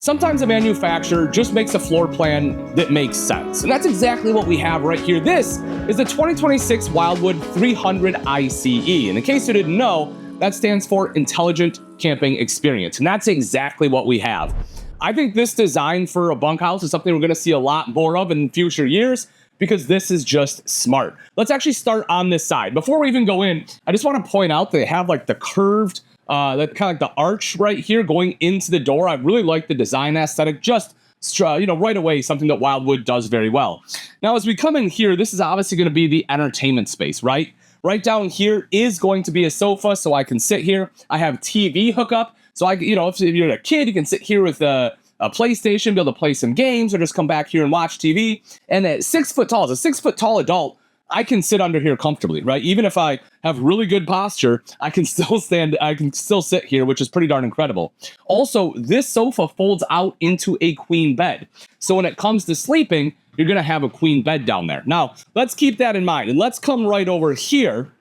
Sometimes a manufacturer just makes a floor plan that makes sense. And that's exactly what we have right here. This is the 2026 Wildwood 300ICE. And in case you didn't know, that stands for Intelligent Camping Experience. And that's exactly what we have. I think this design for a bunkhouse is something we're going to see a lot more of in future years because this is just smart. Let's actually start on this side. Before we even go in, I just want to point out they have like the curved that kind of like the arch right here going into the door. I really like the design aesthetic, just right away, something that Wildwood does very well. Now, as we come in here, this is obviously going to be the entertainment space, right? Right down here is going to be a sofa, so I can sit here. I have TV hookup, so if you're a kid, you can sit here with a PlayStation, be able to play some games, or just come back here and watch TV. And at 6 foot tall, as a 6 foot tall adult, I can sit under here comfortably, right? Even if I have really good posture, I can still sit here, which is pretty darn incredible. Also, this sofa folds out into a queen bed. So when it comes to sleeping, you're gonna have a queen bed down there. Now, let's keep that in mind, and let's come right over here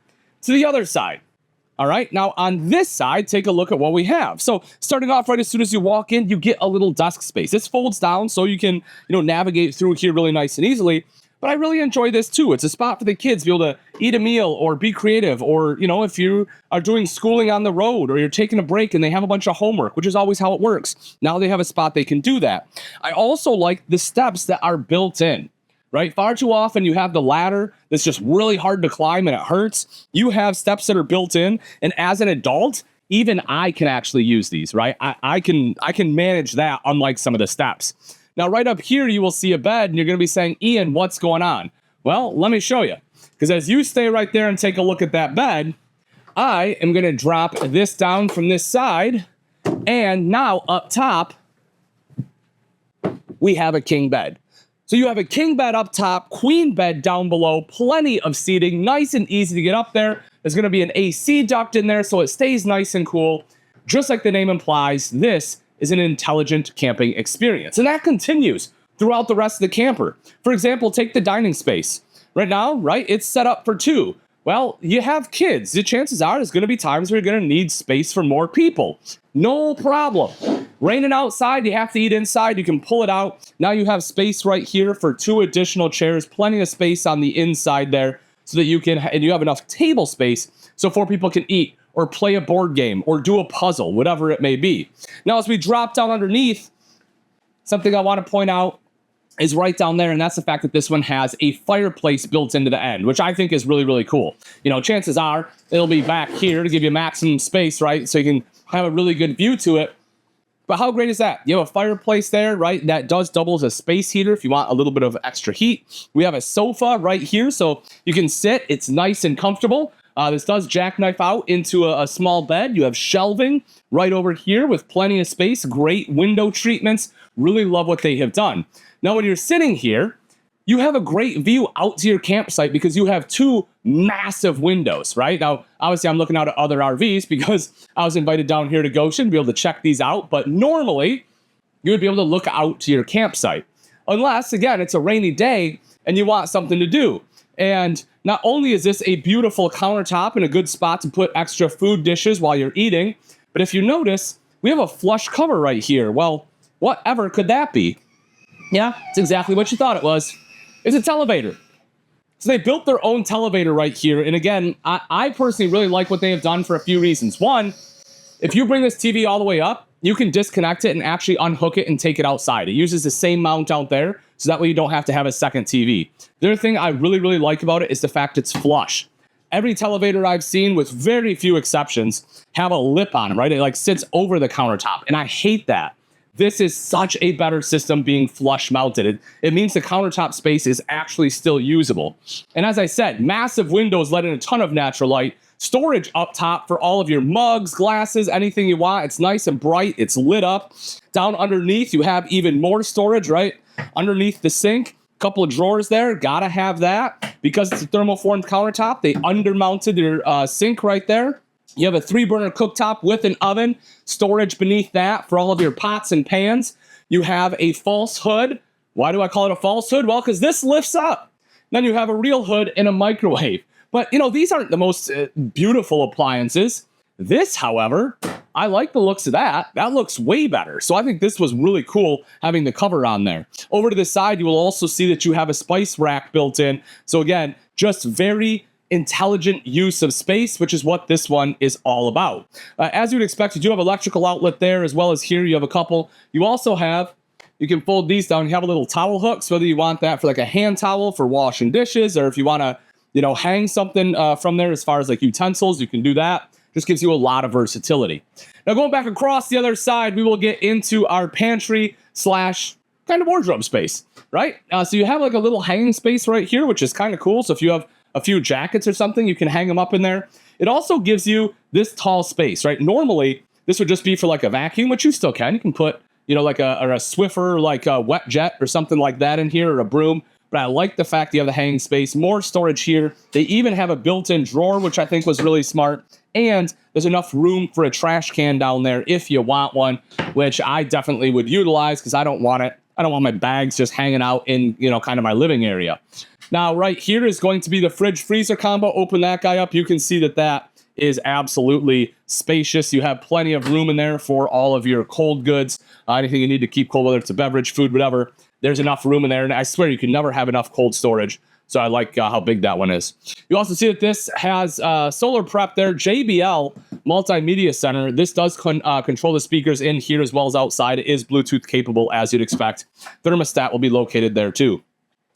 to the other side. All right, now on this side, take a look at what we have. So starting off right as soon as you walk in, you get a little desk space. This folds down so you can, navigate through here really nice and easily. But I really enjoy this too. It's a spot for the kids to be able to eat a meal or be creative, or, if you are doing schooling on the road or you're taking a break and they have a bunch of homework, which is always how it works. Now they have a spot they can do that. I also like the steps that are built in, right? Far too often you have the ladder that's just really hard to climb and it hurts. You have steps that are built in, and as an adult, even I can actually use these, right? I can manage that, unlike some of the steps. Now, right up here, you will see a bed, and you're going to be saying, Ian, what's going on? Well, let me show you. Because as you stay right there and take a look at that bed, I am going to drop this down from this side, and now up top, we have a king bed. So you have a king bed up top, queen bed down below, plenty of seating, nice and easy to get up there. There's going to be an AC duct in there, so it stays nice and cool. Just like the name implies, this is an intelligent camping experience. And that continues throughout the rest of the camper. For example, take the dining space. Right now, right, it's set up for 2. Well, you have kids. The chances are there's going to be times where you're going to need space for more people. No problem. Raining outside, you have to eat inside. You can pull it out. Now you have space right here for 2 additional chairs. Plenty of space on the inside there so that you have enough table space so 4 people can eat, or play a board game, or do a puzzle, whatever it may be. Now, as we drop down underneath, something I want to point out is right down there, and that's the fact that this one has a fireplace built into the end, which I think is really, really cool. Chances are it'll be back here to give you maximum space, right? So you can have a really good view to it. But how great is that? You have a fireplace there, right? That does double as a space heater if you want a little bit of extra heat. We have a sofa right here, so you can sit. It's nice and comfortable. This does jackknife out into a small bed. You have shelving right over here with plenty of space, great window treatments. Really love what they have done. Now, when you're sitting here, you have a great view out to your campsite because you have 2 massive windows, right? Now, obviously, I'm looking out at other RVs because I was invited down here to Goshen to be able to check these out. But normally, you would be able to look out to your campsite. Unless, again, it's a rainy day and you want something to do. And not only is this a beautiful countertop and a good spot to put extra food dishes while you're eating, but if you notice, we have a flush cover right here. Well, whatever could that be? Yeah, it's exactly what you thought it was. It's a televator. So they built their own televator right here. And again, I personally really like what they have done for a few reasons. One, if you bring this TV all the way up, you can disconnect it and actually unhook it and take it outside. It uses the same mount out there, so that way you don't have to have a second TV. The other thing I really, really like about it is the fact it's flush. Every televator I've seen, with very few exceptions, have a lip on it, right? It sits over the countertop, and I hate that. This is such a better system being flush mounted. It means the countertop space is actually still usable. And as I said, massive windows let in a ton of natural light. Storage up top for all of your mugs, glasses, anything you want. It's nice and bright. It's lit up. Down underneath, you have even more storage, right? Underneath the sink, a couple of drawers there. Gotta have that. Because it's a thermoformed countertop, they undermounted their sink right there. You have a 3-burner cooktop with an oven. Storage beneath that for all of your pots and pans. You have a false hood. Why do I call it a false hood? Well, because this lifts up. Then you have a real hood and a microwave. But, these aren't the most beautiful appliances. This, however, I like the looks of that. That looks way better. So I think this was really cool having the cover on there. Over to the side, you will also see that you have a spice rack built in. So again, just very intelligent use of space, which is what this one is all about. As you would expect, you do have electrical outlet there, as well as here you have a couple. You also have, you can fold these down. You have a little towel hook, so whether you want that for like a hand towel for washing dishes, or if you want to, hang something from there as far as like utensils, you can do that. Just gives you a lot of versatility. Now going back across the other side, we will get into our pantry / kind of wardrobe space, right? So you have like a little hanging space right here, which is kind of cool. So if you have a few jackets or something, you can hang them up in there. It also gives you this tall space, right? Normally, this would just be for like a vacuum, which you still can. You can put, like a Swiffer, like a wet jet or something like that in here, or a broom. But I like the fact you have the hanging space, more storage here. They even have a built-in drawer, which I think was really smart. And there's enough room for a trash can down there if you want one, which I definitely would utilize because I don't want it. I don't want my bags just hanging out in, kind of my living area. Now, right here is going to be the fridge freezer combo. Open that guy up. You can see that that is absolutely spacious. You have plenty of room in there for all of your cold goods, anything you need to keep cold, whether it's a beverage, food, whatever. There's enough room in there, and I swear you can never have enough cold storage. So I like how big that one is. You also see that this has solar prep there, JBL Multimedia Center. This does control the speakers in here as well as outside. It is Bluetooth capable, as you'd expect. Thermostat will be located there too.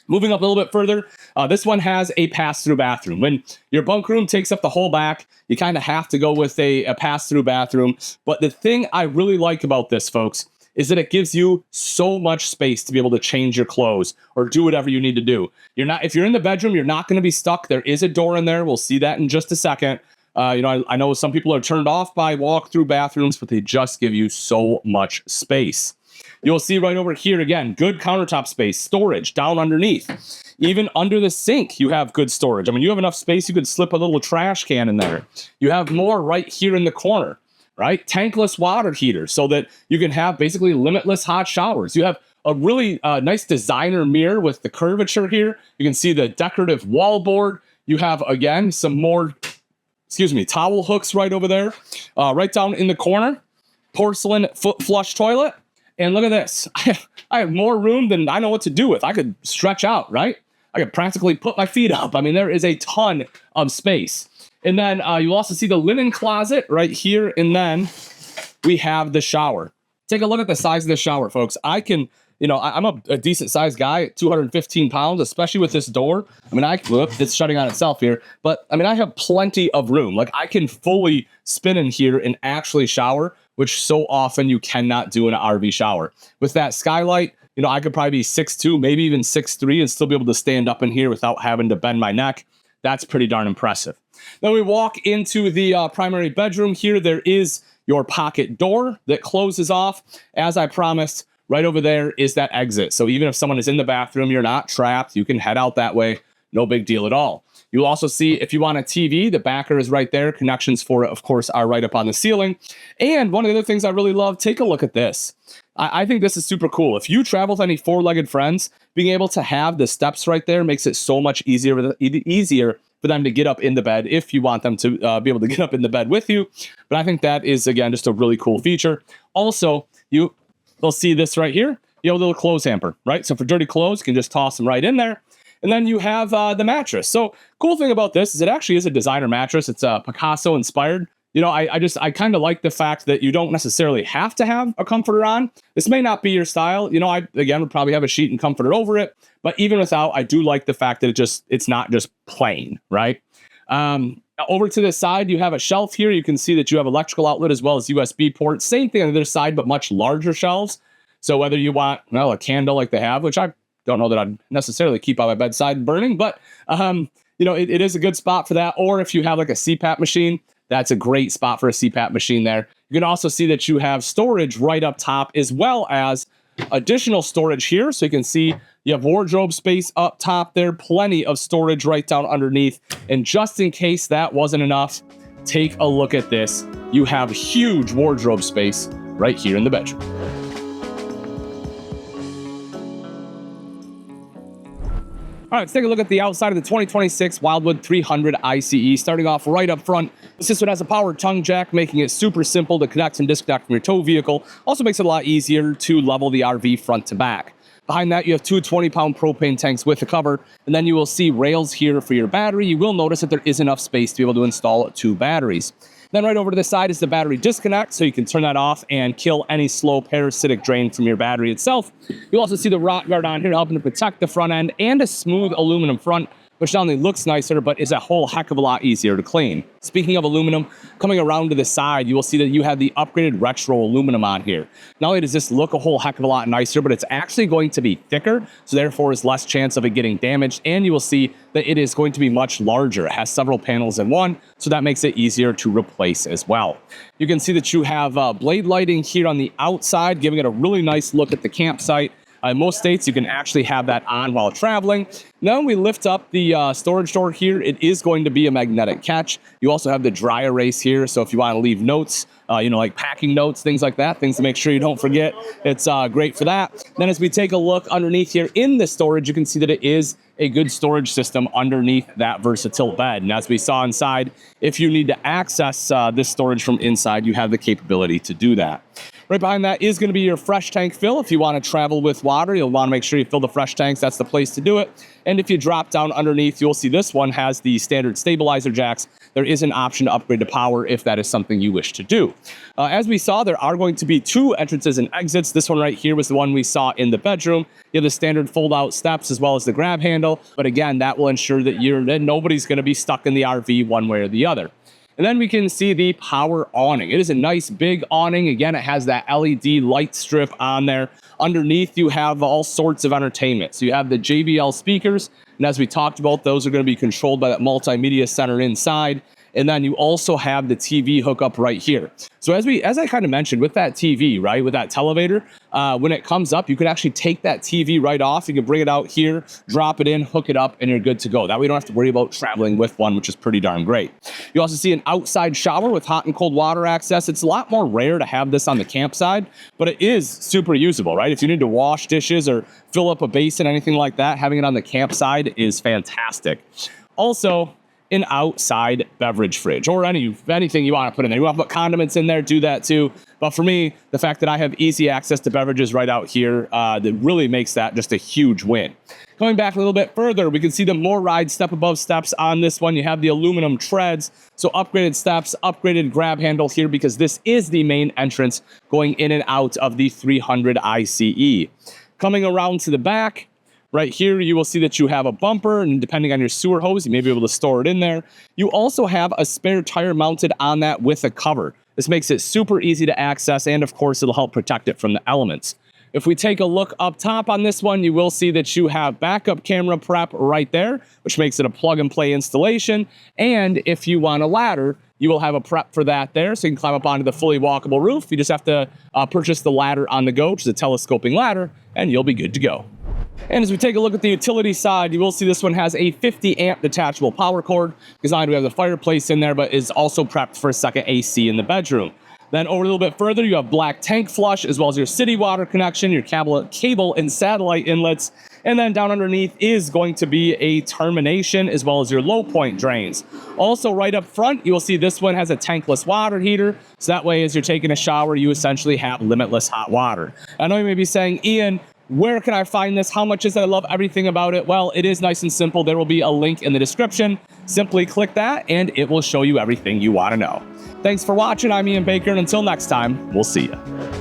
Moving up a little bit further, this one has a pass-through bathroom. When your bunk room takes up the whole back, you kind of have to go with a pass-through bathroom. But the thing I really like about this, folks, is that it gives you so much space to be able to change your clothes or do whatever you need to do. If you're in the bedroom, you're not going to be stuck. There is a door in there. We'll see that in just a second. I know some people are turned off by walk-through bathrooms, but they just give you so much space. You'll see right over here, again, good countertop space, storage down underneath. Even under the sink, you have good storage. I mean, you have enough space, you could slip a little trash can in there. You have more right here in the corner, right? Tankless water heater so that you can have basically limitless hot showers. You have a really nice designer mirror with the curvature here. You can see the decorative wall board. You have, again, some more, towel hooks right over there. Right down in the corner, porcelain foot flush toilet. And look at this. I have more room than I know what to do with. I could stretch out, right? I could practically put my feet up. I mean, there is a ton of space. And then you'll also see the linen closet right here. And then we have the shower. Take a look at the size of the shower, folks. I can, I'm a decent sized guy at 215 pounds, especially with this door. I mean, it's shutting on itself here. But I mean, I have plenty of room. Like I can fully spin in here and actually shower, which so often you cannot do in an RV shower. With that skylight, I could probably be 6'2", maybe even 6'3", and still be able to stand up in here without having to bend my neck. That's pretty darn impressive. Then we walk into the primary bedroom here. There is your pocket door that closes off. As I promised, right over there is that exit. So even if someone is in the bathroom, you're not trapped. You can head out that way. No big deal at all. You'll also see if you want a TV, the backer is right there. Connections for it, of course, are right up on the ceiling. And one of the other things I really love, take a look at this. I think this is super cool. If you travel with any four-legged friends, being able to have the steps right there makes it so much easier for them to get up in the bed if you want them to be able to get up in the bed with you. But I think that is, again, just a really cool feature. Also, you'll see this right here. You have a little clothes hamper, right? So for dirty clothes, you can just toss them right in there. And then you have the mattress. So cool thing about this is it actually is a designer mattress. It's Picasso inspired. I kind of like the fact that you don't necessarily have to have a comforter on. This may not be your style. I, again, would probably have a sheet and comforter over it. But even without, I do like the fact that it's not just plain, right? Over to the side, you have a shelf here. You can see that you have electrical outlet as well as USB port. Same thing on the other side, but much larger shelves. So whether you want, a candle like they have, which I don't know that I'd necessarily keep on my bedside burning, but, it is a good spot for that. Or if you have like a CPAP machine, that's a great spot for a CPAP machine there. You can also see that you have storage right up top as well as additional storage here. So you can see you have wardrobe space up top there, plenty of storage right down underneath. And just in case that wasn't enough, take a look at this. You have huge wardrobe space right here in the bedroom. All right, let's take a look at the outside of the 2026 Wildwood 300ICE. Starting off right up front, the system has a power tongue jack, making it super simple to connect and disconnect from your tow vehicle. Also makes it a lot easier to level the RV front to back. Behind that, you have two 20-pound propane tanks with a cover, and then you will see rails here for your battery. You will notice that there is enough space to be able to install two batteries. Then right over to the side is the battery disconnect, so you can turn that off and kill any slow parasitic drain from your battery itself. You'll also see the rot guard on here helping to protect the front end, and a smooth aluminum front, which not only looks nicer, but is a whole heck of a lot easier to clean. Speaking of aluminum, coming around to the side, you will see that you have the upgraded retro aluminum on here. Not only does this look a whole heck of a lot nicer, but it's actually going to be thicker, so therefore is less chance of it getting damaged, and you will see that it is going to be much larger. It has several panels in one, so that makes it easier to replace as well. You can see that you have blade lighting here on the outside, giving it a really nice look at the campsite. In most states, you can actually have that on while traveling. Now we lift up the storage door here. It is going to be a magnetic catch. You also have the dry erase here, so if you want to leave notes, like packing notes, things like that, things to make sure you don't forget, it's great for that. Then as we take a look underneath here in the storage, you can see that it is a good storage system underneath that versatile bed. And as we saw inside, if you need to access this storage from inside, you have the capability to do that. Right behind that is going to be your fresh tank fill. If you want to travel with water, you'll want to make sure you fill the fresh tanks. That's the place to do it. And if you drop down underneath, you'll see this one has the standard stabilizer jacks. There is an option to upgrade to power if that is something you wish to do. As we saw, there are going to be two entrances and exits. This one right here was the one we saw in the bedroom. You have the standard fold-out steps as well as the grab handle. But again, that will ensure that nobody's going to be stuck in the RV one way or the other. And then we can see the power awning. It is a nice big awning. Again, it has that LED light strip on there. Underneath, you have all sorts of entertainment. So you have the JBL speakers, and as we talked about, those are going to be controlled by that multimedia center inside. And then you also have the TV hookup right here. So as I kind of mentioned with that TV, right, with that televator, when it comes up, you can actually take that TV right off. You can bring it out here, drop it in, hook it up, and you're good to go. That way you don't have to worry about traveling with one, which is pretty darn great. You also see an outside shower with hot and cold water access. It's a lot more rare to have this on the campsite, but it is super usable, right? If you need to wash dishes or fill up a basin, anything like that, having it on the campsite is fantastic. Also, an outside beverage fridge or anything you want to put in there. You want to put condiments in there, do that too. But for me, the fact that I have easy access to beverages right out here, that really makes that just a huge win. Going back a little bit further, we can see the more ride step above steps on this one. You have the aluminum treads, so upgraded steps, upgraded grab handle here because this is the main entrance going in and out of the 300ICE. Coming around to the back, right here, you will see that you have a bumper, and depending on your sewer hose, you may be able to store it in there. You also have a spare tire mounted on that with a cover. This makes it super easy to access, and of course, it'll help protect it from the elements. If we take a look up top on this one, you will see that you have backup camera prep right there, which makes it a plug-and-play installation. And if you want a ladder, you will have a prep for that there, so you can climb up onto the fully walkable roof. You just have to purchase the ladder on the go, which is a telescoping ladder, and you'll be good to go. And as we take a look at the utility side, you will see this one has a 50 amp detachable power cord, because not only do we have the fireplace in there, but is also prepped for a second AC in the bedroom. Then over a little bit further, you have black tank flush, as well as your city water connection, your cable and satellite inlets. And then down underneath is going to be a termination, as well as your low point drains. Also right up front, you will see this one has a tankless water heater. So that way, as you're taking a shower, you essentially have limitless hot water. I know you may be saying, Ian, where can I find this? How much is it? I love everything about it. Well, it is nice and simple. There will be a link in the description. Simply click that and it will show you everything you want to know. Thanks for watching. I'm Ian Baker, and until next time, we'll see you.